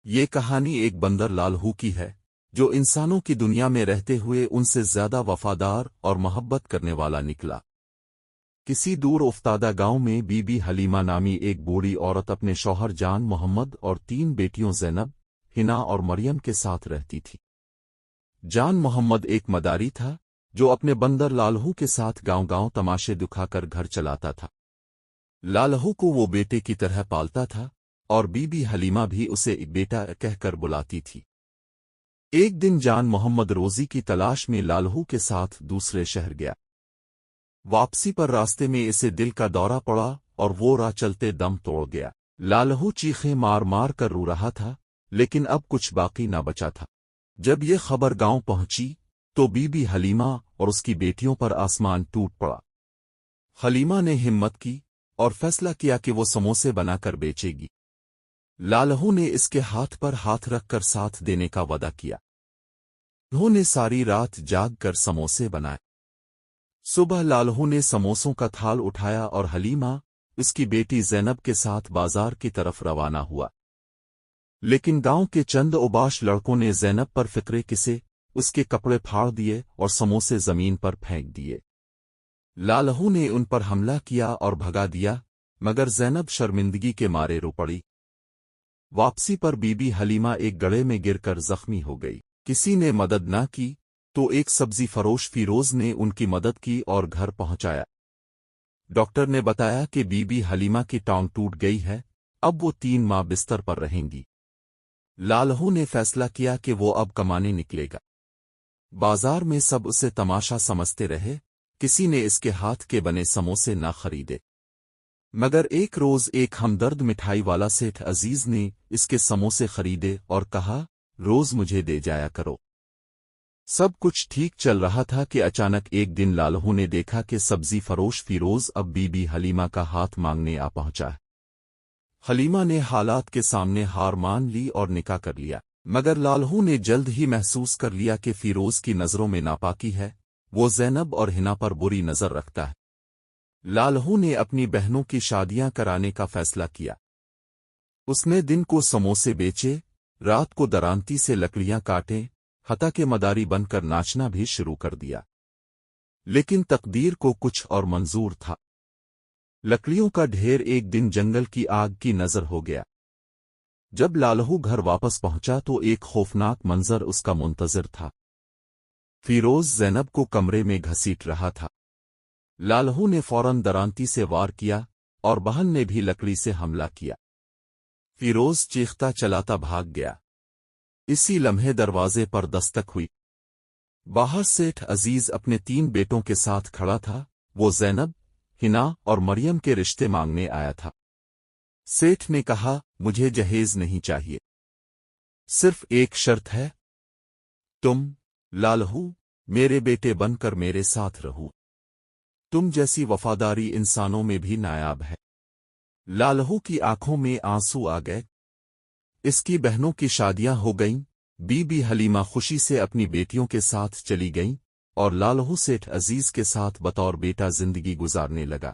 یہ کہانی ایک بندر لالہو کی ہے جو انسانوں کی دنیا میں رہتے ہوئے ان سے زیادہ وفادار اور محبت کرنے والا نکلا۔ کسی دور افتادہ گاؤں میں بی بی حلیمہ نامی ایک بوڑھی عورت اپنے شوہر جان محمد اور 3 بیٹیوں زینب، حنا اور مریم کے ساتھ رہتی تھی۔ جان محمد ایک مداری تھا جو اپنے بندر لالہو کے ساتھ گاؤں گاؤں تماشے دکھا کر گھر چلاتا تھا۔ لالہو کو وہ بیٹے کی طرح پالتا تھا اور بی بی حلیمہ بھی اسے بیٹا کہہ کر بلاتی تھی۔ ایک دن جان محمد روزی کی تلاش میں لالہو کے ساتھ دوسرے شہر گیا۔ واپسی پر راستے میں اسے دل کا دورہ پڑا اور وہ راہ چلتے دم توڑ گیا۔ لالہو چیخیں مار مار کر رو رہا تھا، لیکن اب کچھ باقی نہ بچا تھا۔ جب یہ خبر گاؤں پہنچی تو بی بی حلیمہ اور اس کی بیٹیوں پر آسمان ٹوٹ پڑا۔ حلیمہ نے ہمت کی اور فیصلہ کیا کہ وہ سموسے بنا کر بیچے گی۔ لالہو نے اس کے ہاتھ پر ہاتھ رکھ کر ساتھ دینے کا وعدہ کیا۔ انہوں نے ساری رات جاگ کر سموسے بنائے۔ صبح لالہو نے سموسوں کا تھال اٹھایا اور حلیمہ، اس کی بیٹی زینب کے ساتھ بازار کی طرف روانہ ہوا۔ لیکن گاؤں کے چند اوباش لڑکوں نے زینب پر فکرے کسے، اس کے کپڑے پھاڑ دیے اور سموسے زمین پر پھینک دیے۔ لالہو نے ان پر حملہ کیا اور بھگا دیا، مگر زینب شرمندگی کے مارے رو پڑی۔ واپسی پر بی بی حلیمہ ایک گڑھے میں گر کر زخمی ہو گئی۔ کسی نے مدد نہ کی تو ایک سبزی فروش فیروز نے ان کی مدد کی اور گھر پہنچایا۔ ڈاکٹر نے بتایا کہ بی بی حلیمہ کی ٹانگ ٹوٹ گئی ہے، اب وہ 3 ماہ بستر پر رہیں گی۔ لالہو نے فیصلہ کیا کہ وہ اب کمانے نکلے گا۔ بازار میں سب اسے تماشا سمجھتے رہے، کسی نے اس کے ہاتھ کے بنے سموسے نہ خریدے۔ مگر ایک روز ایک ہمدرد مٹھائی والا سیٹھ عزیز نے اس کے سموسے خریدے اور کہا، روز مجھے دے جایا کرو۔ سب کچھ ٹھیک چل رہا تھا کہ اچانک ایک دن لالہو نے دیکھا کہ سبزی فروش فیروز اب بی بی حلیمہ کا ہاتھ مانگنے آ پہنچا ہے۔ حلیمہ نے حالات کے سامنے ہار مان لی اور نکاح کر لیا، مگر لالہو نے جلد ہی محسوس کر لیا کہ فیروز کی نظروں میں ناپاکی ہے، وہ زینب اور حنا پر بری نظر رکھتا ہے۔ لالہو نے اپنی بہنوں کی شادیاں کرانے کا فیصلہ کیا۔ اس نے دن کو سموسے بیچے، رات کو درانتی سے لکڑیاں کاٹیں، حتیٰ کہ مداری بن کر ناچنا بھی شروع کر دیا۔ لیکن تقدیر کو کچھ اور منظور تھا۔ لکڑیوں کا ڈھیر ایک دن جنگل کی آگ کی نظر ہو گیا۔ جب لالہو گھر واپس پہنچا تو ایک خوفناک منظر اس کا منتظر تھا۔ فیروز زینب کو کمرے میں گھسیٹ رہا تھا۔ لالہو نے فوراً درانتی سے وار کیا اور بہن نے بھی لکڑی سے حملہ کیا۔ فیروز چیختا چلاتا بھاگ گیا۔ اسی لمحے دروازے پر دستک ہوئی۔ باہر سیٹھ عزیز اپنے 3 بیٹوں کے ساتھ کھڑا تھا، وہ زینب، حنا اور مریم کے رشتے مانگنے آیا تھا۔ سیٹھ نے کہا، مجھے جہیز نہیں چاہیے، صرف ایک شرط ہے، تم، لالہو، میرے بیٹے بن کر میرے ساتھ رہو۔ تم جیسی وفاداری انسانوں میں بھی نایاب ہے۔ لالہو کی آنکھوں میں آنسو آ گئے۔ اس کی بہنوں کی شادیاں ہو گئیں، بی بی حلیمہ خوشی سے اپنی بیٹیوں کے ساتھ چلی گئیں اور لالہو سیٹھ عزیز کے ساتھ بطور بیٹا زندگی گزارنے لگا۔